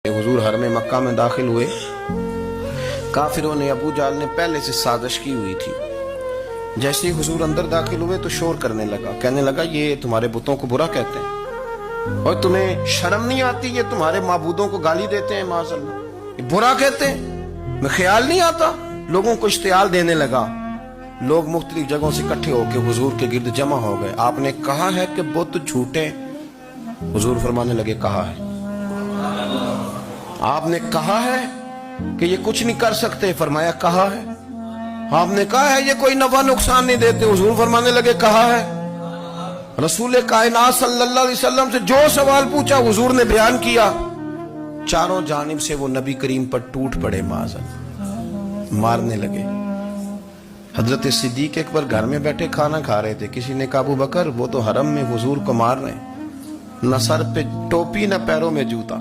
हुजूर हरम मक्का में दाखिल हुए। काफिरों ने, अबू जाल ने पहले से साजिश की हुई थी। जैसे ही हुजूर अंदर दाखिल हुए तो शोर करने लगा, कहने लगा ये तुम्हारे बुतों को बुरा कहते हैं और तुम्हें शर्म नहीं आती, ये तुम्हारे माबूदों को गाली देते हैं, माज़अल्लाह ये बुरा कहते हैं, मैं ख्याल नहीं आता। लोगों को इश्तियाल देने लगा। लोग मुख्तलिफ जगहों से इकट्ठे होकर हुजूर के गिर्द जमा हो गए। आपने कहा है कि बुत झूठे? हुजूर फरमाने लगे कहा है। आपने कहा है कि ये कुछ नहीं कर सकते? फरमाया कहा है। आपने कहा है ये कोई नफा नुकसान नहीं देते? हुजूर फरमाने लगे कहा है। रसूल कायनात सल्लल्लाहु अलैहि वसल्लम से जो सवाल पूछा हुजूर ने बयान किया। चारों जानिब से वो नबी करीम पर टूट पड़े, माज़अल्लाह मारने लगे। हजरत सिद्दीक अकबर घर में बैठे खाना खा रहे थे। किसी ने कहा अबू बकर वो तो हरम में हुजूर को मार रहे हैं, न सर पे टोपी न पैरों में जूता।